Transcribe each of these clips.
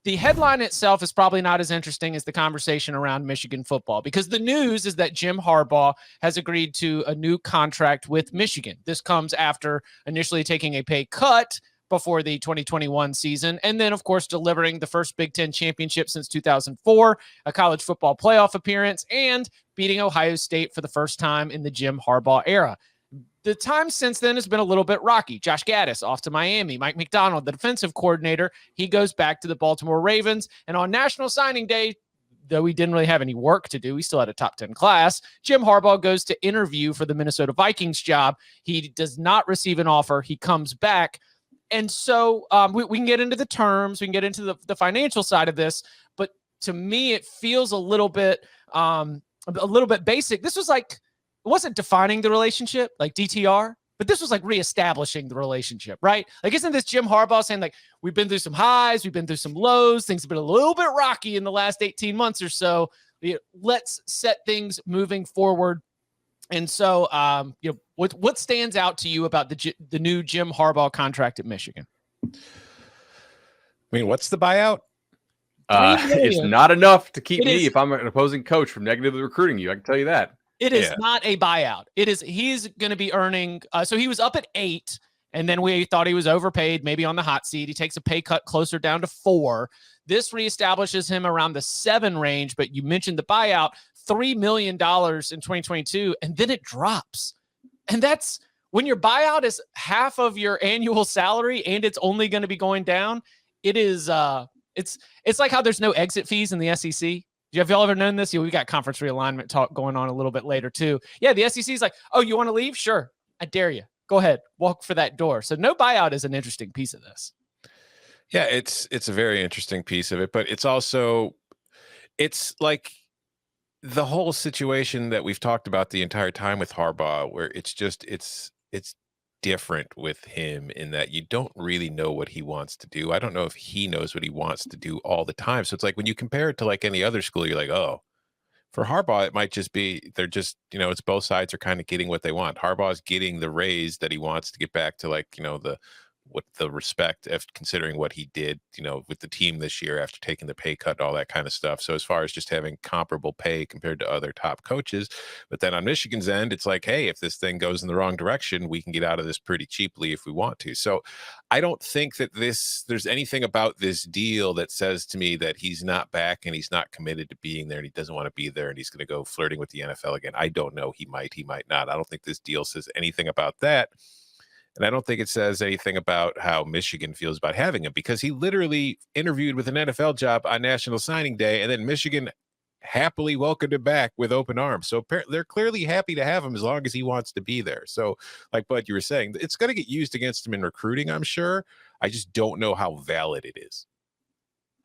The headline itself is probably not as interesting as the conversation around Michigan football, because the news is that Jim Harbaugh has agreed to a new contract with Michigan. This comes after initially taking a pay cut before the 2021 season, and then, of course, delivering the first Big Ten championship since 2004, a college football playoff appearance, and beating Ohio State for the first time in the Jim Harbaugh era. The time since then has been a little bit rocky. Josh Gaddis off to Miami. Mike McDonald, the defensive coordinator, he goes back to the Baltimore Ravens. And on National Signing Day, though he didn't really have any work to do, he still had a top 10 class, Jim Harbaugh goes to interview for the Minnesota Vikings job. He does not receive an offer. He comes back. And so we can get into the terms. We can get into the financial side of this. But to me, it feels a little bit basic. This was like, it wasn't defining the relationship like DTR, but this was like reestablishing the relationship, right? Like, isn't this Jim Harbaugh saying, like, we've been through some highs, we've been through some lows, things have been a little bit rocky in the last 18 months or so. Let's set things moving forward. And so, what stands out to you about the new Jim Harbaugh contract at Michigan? I mean, what's the buyout? It's not enough to keep me if I'm an opposing coach from negatively recruiting you. I can tell you that. It is not a buyout. He's going to be earning. So he was up at 8, and then we thought he was overpaid, maybe on the hot seat. He takes a pay cut closer down to 4. This reestablishes him around the 7 range. But you mentioned the buyout, $3 million in 2022, and then it drops. And that's when your buyout is half of your annual salary, and it's only going to be going down. It is. It's like how there's no exit fees in the SEC. Have y'all ever known this? We got conference realignment talk going on a little bit later too. Yeah, the SEC is like, oh, you want to leave? Sure, I dare you. Go ahead, walk for that door. So no buyout is an interesting piece of this. Yeah, it's a very interesting piece of it, but it's also, it's like the whole situation that we've talked about the entire time with Harbaugh, where it's different with him in that you don't really know what he wants to do. I don't know if he knows what he wants to do all the time. So it's like when you compare it to like any other school, you're like, oh, for Harbaugh, it might just be, they're just, it's both sides are kind of getting what they want. Harbaugh's getting the raise that he wants to get back to, like, the respect of considering what he did, with the team this year after taking the pay cut, all that kind of stuff. So as far as just having comparable pay compared to other top coaches, but then on Michigan's end, it's like, hey, if this thing goes in the wrong direction, we can get out of this pretty cheaply if we want to. So I don't think that there's anything about this deal that says to me that he's not back and he's not committed to being there and he doesn't want to be there and he's going to go flirting with the NFL again. I don't know. He might not. I don't think this deal says anything about that. And I don't think it says anything about how Michigan feels about having him, because he literally interviewed with an NFL job on National Signing Day, and then Michigan happily welcomed him back with open arms. So they're clearly happy to have him as long as he wants to be there. So like Bud, you were saying, it's going to get used against him in recruiting, I'm sure. I just don't know how valid it is.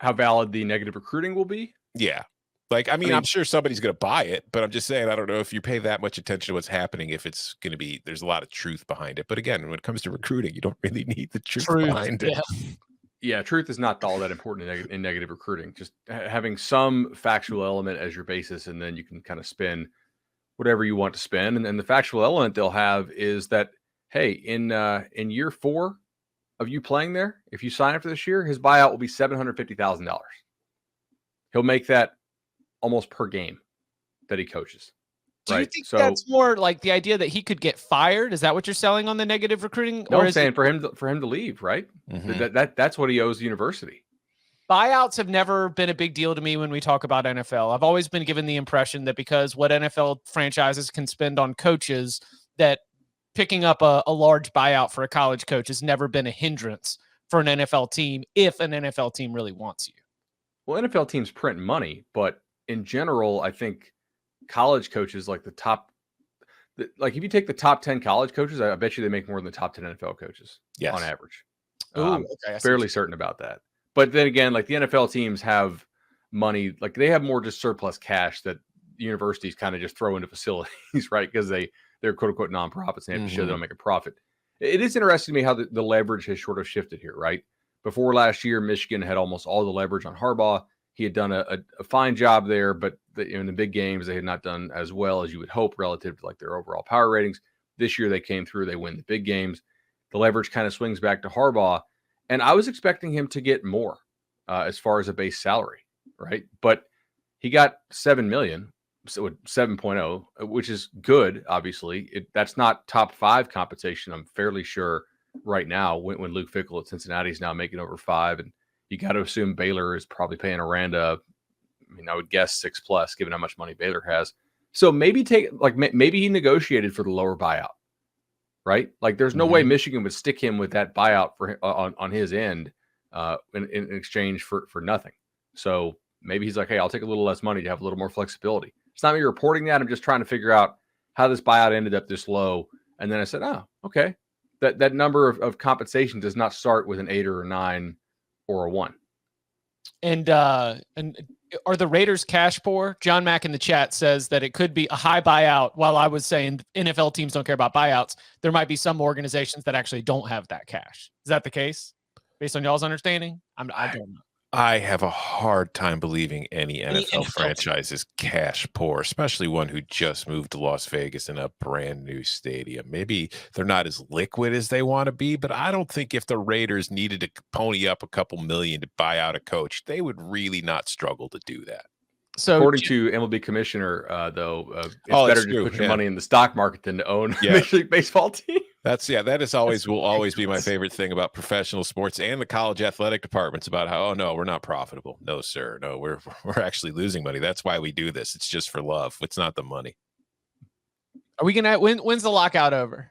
How valid the negative recruiting will be? Yeah. Like, I mean, I'm sure somebody's going to buy it, but I'm just saying, I don't know if you pay that much attention to what's happening, if it's going to be, there's a lot of truth behind it. But again, when it comes to recruiting, you don't really need the truth behind it. Yeah, truth is not all that important in negative recruiting. Just having some factual element as your basis, and then you can kind of spin whatever you want to spin. And then the factual element they'll have is that, hey, in year 4 of you playing there, if you sign up for this year, his buyout will be $750,000. He'll make that almost per game that he coaches. Do you think that's more like the idea that he could get fired? Is that what you're selling on the negative recruiting? No, I'm saying for him to leave, right? Mm-hmm. That's what he owes the university. Buyouts have never been a big deal to me when we talk about NFL. I've always been given the impression that because what NFL franchises can spend on coaches, that picking up a large buyout for a college coach has never been a hindrance for an NFL team if an NFL team really wants you. Well, NFL teams print money, but in general, I think college coaches, like if you take the top 10 college coaches, I bet you they make more than the top 10 NFL coaches on average. Fairly certain about that. But then again, like the NFL teams have money, like they have more just surplus cash that universities kind of just throw into facilities, right? Because they're quote unquote nonprofits and they have to show they don't make a profit. It is interesting to me how the leverage has sort of shifted here, right? Before last year, Michigan had almost all the leverage on Harbaugh. He had done a fine job there, but in the big games, they had not done as well as you would hope relative to like their overall power ratings. This year, they came through. They win the big games. The leverage kind of swings back to Harbaugh. And I was expecting him to get more. as far as a base salary, right? But he got $7 million, so 7.0, which is good. Obviously, that's not top 5 compensation. I'm fairly sure right now when Luke Fickell at Cincinnati is now making over 5, and you got to assume Baylor is probably paying Aranda. I mean, I would guess 6+, given how much money Baylor has. So maybe maybe he negotiated for the lower buyout, right? Like, there's no way Michigan would stick him with that buyout for on his end in exchange for nothing. So maybe he's like, hey, I'll take a little less money to have a little more flexibility. It's not me reporting that. I'm just trying to figure out how this buyout ended up this low. And then I said, oh, okay. That number of compensation does not start with an 8 or a 9 or a 1. And are the Raiders cash poor? John Mack in the chat says that it could be a high buyout. While I was saying NFL teams don't care about buyouts, there might be some organizations that actually don't have that cash. Is that the case? Based on y'all's understanding? I don't know. I have a hard time believing any NFL franchise is cash poor, especially one who just moved to Las Vegas in a brand new stadium. Maybe they're not as liquid as they want to be, but I don't think if the Raiders needed to pony up a couple million to buy out a coach, they would really not struggle to do that. So, according to MLB commissioner, though, it's better to put your money in the stock market than to own a Major League Baseball team. That is always will always be my favorite thing about professional sports and the college athletic departments about how, oh no, we're not profitable. No, sir. No, we're actually losing money. That's why we do this. It's just for love. It's not the money. Are we gonna when's the lockout over?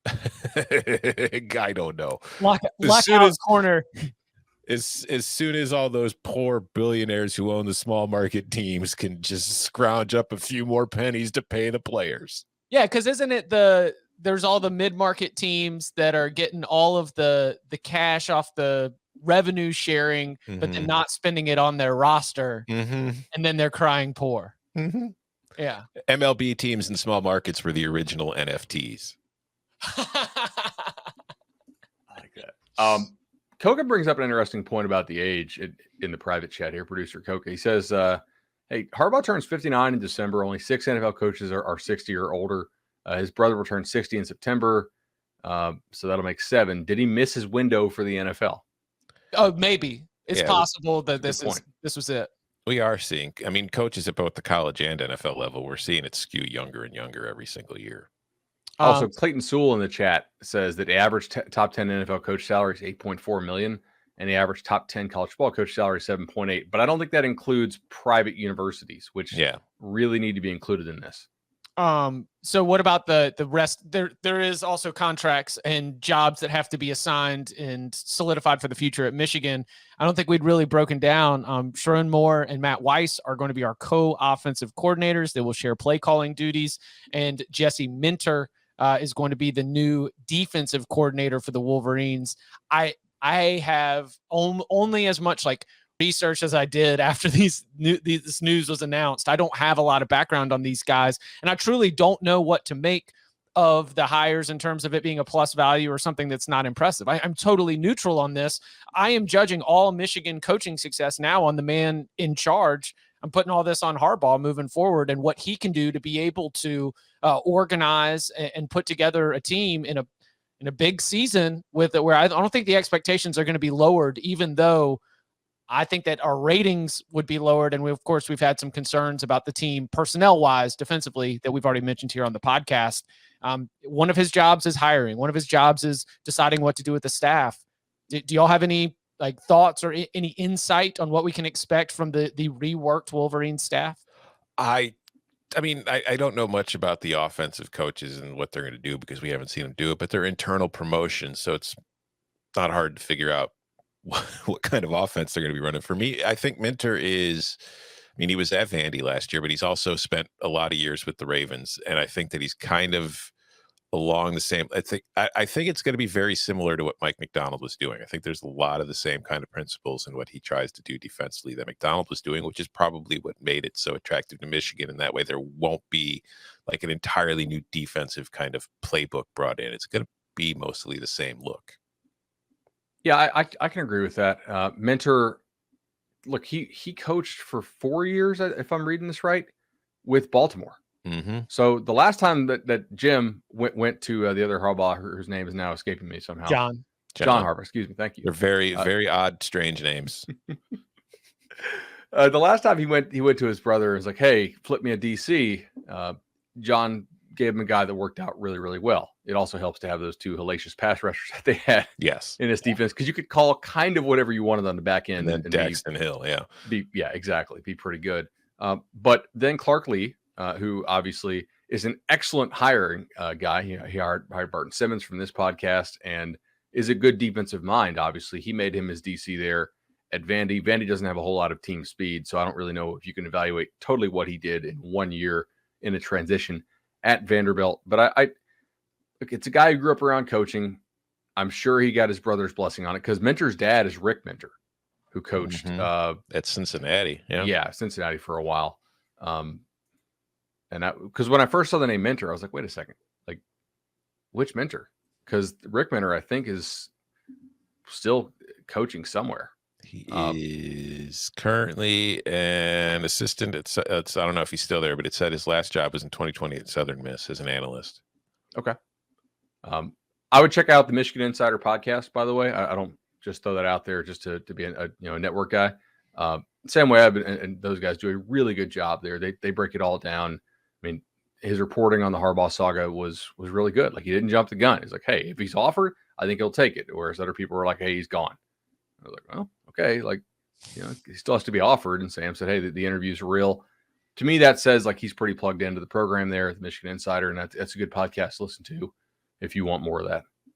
I don't know. Lockout corner. As soon as all those poor billionaires who own the small market teams can just scrounge up a few more pennies to pay the players. Yeah, because isn't it there's all the mid-market teams that are getting all of the cash off the revenue sharing, but then not spending it on their roster, and then they're crying poor. Yeah. MLB teams in small markets were the original NFTs. I like that. Coca brings up an interesting point about the age in the private chat here, producer Coca. He says, hey, Harbaugh turns 59 in December. Only 6 NFL coaches are 60 or older. His brother will turn 60 in September. So that'll make 7. Did he miss his window for the NFL? Oh, maybe. It's possible that this was it. We are seeing, I mean, coaches at both the college and NFL level, we're seeing it skew younger and younger every single year. Also, Clayton Sewell in the chat says that the average top 10 NFL coach salary is $8.4 million, and the average top 10 college football coach salary is $7.8. But I don't think that includes private universities, which really need to be included in this. So what about the rest? There is also contracts and jobs that have to be assigned and solidified for the future at Michigan. I don't think we'd really broken down. Sharon Moore and Matt Weiss are going to be our co-offensive coordinators. They will share play calling duties, and Jesse Minter is going to be the new defensive coordinator for the Wolverines. I have only as much research as I did after this news was announced. I don't have a lot of background on these guys, and I truly don't know what to make of the hires in terms of it being a plus value or something that's not impressive. I'm totally neutral on this. I am judging all Michigan coaching success now on the man in charge. I'm putting all this on Harbaugh moving forward and what he can do to be able to organize and put together a team in a big season where I don't think the expectations are going to be lowered, even though I think that our ratings would be lowered. And we've had some concerns about the team personnel wise, defensively, that we've already mentioned here on the podcast. One of his jobs is hiring. One of his jobs is deciding what to do with the staff. Do y'all have any thoughts or any insight on what we can expect from the reworked Wolverine staff? I mean, I don't know much about the offensive coaches and what they're going to do because we haven't seen them do it, but they're internal promotions. So it's not hard to figure out what kind of offense they're going to be running. For me, I think Minter is, I mean, he was at Vandy last year, but he's also spent a lot of years with the Ravens. And I think that he's kind of along the same, I think it's going to be very similar to what Mike Macdonald was doing. I think there's a lot of the same kind of principles in what he tries to do defensively that Macdonald was doing, which is probably what made it so attractive to Michigan. And that way there won't be an entirely new defensive kind of playbook brought in. It's going to be mostly the same look. Yeah, I can agree with that. Minter, look, he coached for 4 years, if I'm reading this right, with Baltimore. Mm-hmm. So the last time that Jim went to the other Harbaugh, whose name is now escaping me somehow. John Harbaugh. Excuse me. Thank you. They're very, very odd, strange names. The last time he went to his brother and was like, "Hey, flip me a DC." John gave him a guy that worked out really, really well. It also helps to have those two hellacious pass rushers that they had in this defense, because you could call kind of whatever you wanted on the back end. And then Daxton Hill, exactly. Be pretty good. But then Clark Lee, who obviously is an excellent hiring guy. He hired Barton Simmons from this podcast and is a good defensive mind. Obviously, he made him his DC there at Vandy. Vandy doesn't have a whole lot of team speed, so I don't really know if you can evaluate totally what he did in 1 year in a transition at Vanderbilt. But it's a guy who grew up around coaching. I'm sure he got his brother's blessing on it, because Minter's dad is Rick Minter, who coached at Cincinnati. Yeah, Cincinnati for a while. And because when I first saw the name Minter, I was like, wait a second, like, which Minter? Because Rick Minter, I think, is still coaching somewhere. He is currently an assistant at, I don't know if he's still there, but it said his last job was in 2020 at Southern Miss as an analyst. Okay. I would check out the Michigan Insider podcast, by the way. I don't just throw that out there just to be a network guy. Sam Webb and those guys do a really good job there. They break it all down. I mean, his reporting on the Harbaugh saga was really good. Like, he didn't jump the gun. He's like, hey, if he's offered, I think he'll take it. Whereas other people were like, hey, he's gone. I was like, well, okay. Like, he still has to be offered. And Sam said, hey, the interviews are real. To me, that says like he's pretty plugged into the program there at the Michigan Insider. And that's a good podcast to listen to if you want more of that.